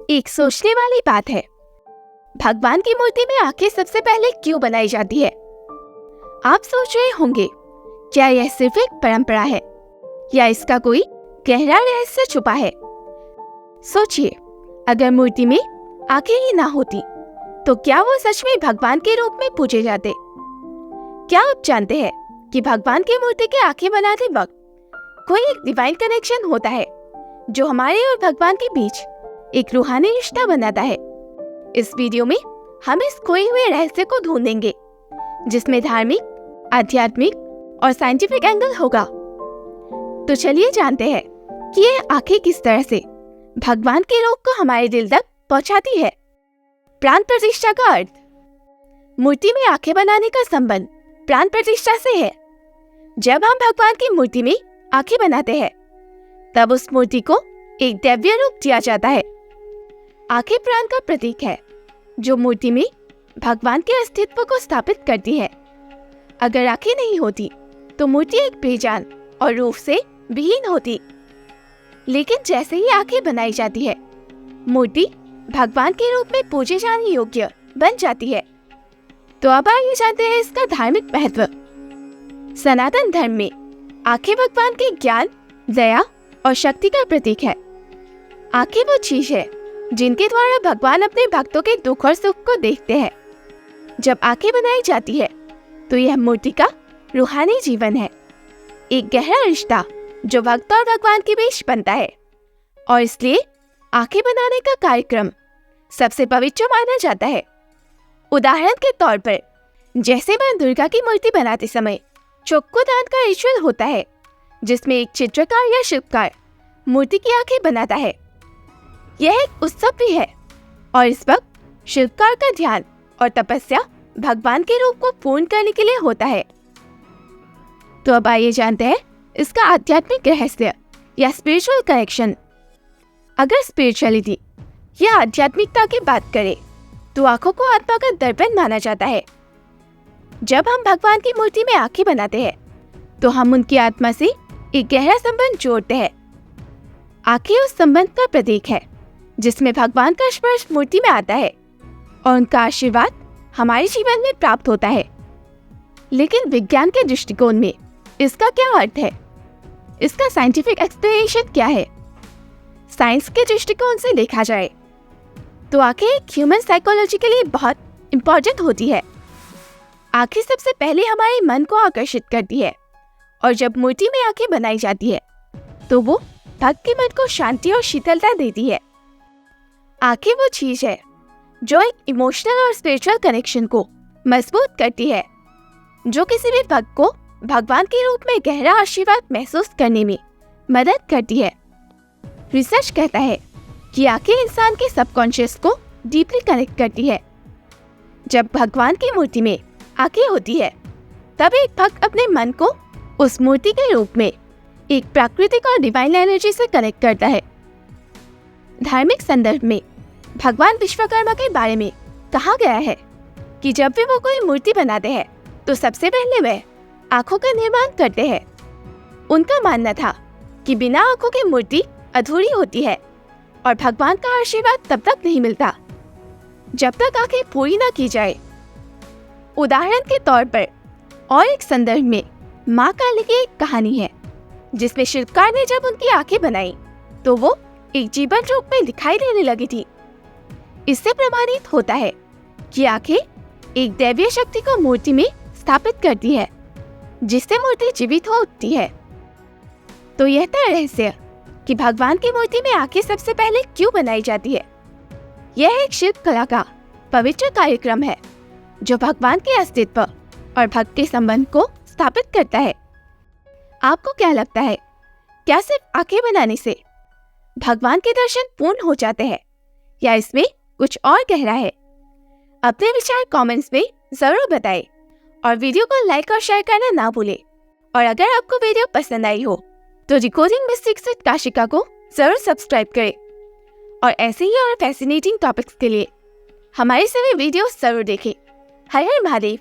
एक सोचने वाली बात है, भगवान की मूर्ति में आंखें सबसे पहले क्यों बनाई जाती है? आप सोच रहे होंगे, क्या यह सिर्फ एक परंपरा है या इसका कोई गहरा रहस्य छुपा है? सोचिए, अगर मूर्ति में आंखें ही ना होती तो क्या वो सच में भगवान के रूप में पूजे जाते? क्या आप जानते हैं कि भगवान की मूर्ति के आंखें बनाते वक्त कोई एक डिवाइन कनेक्शन होता है जो हमारे और भगवान के बीच एक रूहानी रिश्ता बनाता है। इस वीडियो में हम इस खोए हुए रहस्य को ढूंढेंगे जिसमें धार्मिक, आध्यात्मिक और साइंटिफिक एंगल होगा। तो चलिए जानते हैं कि ये आंखें किस तरह से भगवान के रूप को हमारे दिल तक पहुंचाती है। प्राण प्रतिष्ठा का अर्थ। मूर्ति में आंखें बनाने का संबंध प्राण प्रतिष्ठा से है। जब हम भगवान की मूर्ति में आंखें बनाते हैं तब उस मूर्ति को एक दिव्य रूप दिया जाता है। आंखें प्राण का प्रतीक है जो मूर्ति में भगवान के अस्तित्व को स्थापित करती है। अगर आंखें नहीं होती तो मूर्ति एक बेजान और रूप से विहीन होती। लेकिन जैसे ही आंखें बनाई जाती है, मूर्ति भगवान के रूप में पूजे जाने योग्य बन जाती है। तो अब आइए जानते हैं इसका धार्मिक महत्व। सनातन धर्म में आंखें भगवान के ज्ञान, दया और शक्ति का प्रतीक है। आंखें वो चीज है जिनके द्वारा भगवान अपने भक्तों के दुख और सुख को देखते हैं। जब आंखें बनाई जाती है तो यह मूर्ति का रूहानी जीवन है, एक गहरा रिश्ता जो भक्त और भगवान के बीच बनता है। और इसलिए आंखें बनाने का कार्यक्रम सबसे पवित्र माना जाता है। उदाहरण के तौर पर, जैसे मां दुर्गा की मूर्ति बनाते समय चक्षु दान का रिचुअल होता है जिसमें एक चित्रकार या शिल्पकार मूर्ति की आंखें बनाता है। यह एक उत्सव भी है और इस वक्त शिल्पकार का ध्यान और तपस्या भगवान के रूप को पूर्ण करने के लिए होता है। तो अब आइए जानते हैं इसका आध्यात्मिक रहस्य या स्पिरिचुअल कनेक्शन। अगर स्पिरिचुअलिटी या आध्यात्मिकता की बात करें तो आंखों को आत्मा का दर्पण माना जाता है। जब हम भगवान की मूर्ति में आंखें बनाते हैं तो हम उनकी आत्मा से एक गहरा संबंध जोड़ते हैं। आंखें उस संबंध का प्रतीक है जिसमें भगवान का स्पर्श मूर्ति में आता है और उनका आशीर्वाद हमारे जीवन में प्राप्त होता है। लेकिन विज्ञान के दृष्टिकोण में इसका क्या अर्थ है? इसका साइंटिफिक एक्सप्लेनेशन क्या है? साइंस के दृष्टिकोण से देखा जाए तो आंखें एक ह्यूमन साइकोलॉजी के लिए बहुत इंपॉर्टेंट होती है। आंखें सबसे पहले हमारे मन को आकर्षित करती है और जब मूर्ति में आंखें बनाई जाती है तो वो भक्त के मन को शांति और शीतलता देती है। आंखें वो चीज है जो एक इमोशनल और स्पिरिचुअल कनेक्शन को मजबूत करती है, जो किसी भी भक्त को भगवान के रूप में गहरा आशीर्वाद महसूस करने में मदद करती है। रिसर्च कहता है कि आंखें इंसान के सबकॉन्शियस को डीपली कनेक्ट करती है। जब भगवान की मूर्ति में आंखें होती है तब एक भक्त अपने मन को उस मूर्ति के रूप में एक प्राकृतिक और डिवाइन एनर्जी से कनेक्ट करता है। धार्मिक संदर्भ में भगवान विश्वकर्मा के बारे में कहा गया है कि जब भी वो कोई मूर्ति बनाते हैं तो सबसे पहले वह आंखों का निर्माण करते हैं। उनका मानना था कि बिना आंखों की मूर्ति अधूरी होती है और भगवान का आशीर्वाद तब तक नहीं मिलता जब तक आंखें पूरी न की जाए। उदाहरण के तौर पर और एक संदर्भ में माँ काली की एक कहानी है जिसमें शिल्पकार ने जब उनकी आंखें बनाई तो वो एक जीवन रूप में दिखाई देने लगी थी। इससे प्रमाणित होता है कि आंखें एक दैवीय शक्ति को मूर्ति में स्थापित करती है जिससे मूर्ति जीवित हो उठती है। तो यह था रहस्य कि भगवान की मूर्ति में आंखें सबसे पहले क्यों बनाई जाती है। यह एक शिल्प कला का पवित्र कार्यक्रम है जो भगवान के अस्तित्व और भक्त के संबंध को स्थापित करता है। आपको क्या लगता है, क्या सिर्फ आंखें बनाने से भगवान के दर्शन पूर्ण हो जाते हैं या इसमें कुछ और गहरा है? अपने विचार कमेंट्स में जरूर बताएं और वीडियो को लाइक और शेयर करना ना भूलें। और अगर आपको वीडियो पसंद आई हो तो डिकोडिंग मिस्टिक्स विद काशिका को जरूर सब्सक्राइब करें और ऐसे ही और फैसिनेटिंग टॉपिक्स के लिए हमारे सभी वीडियोस जरूर देखें। हर हर महादेव।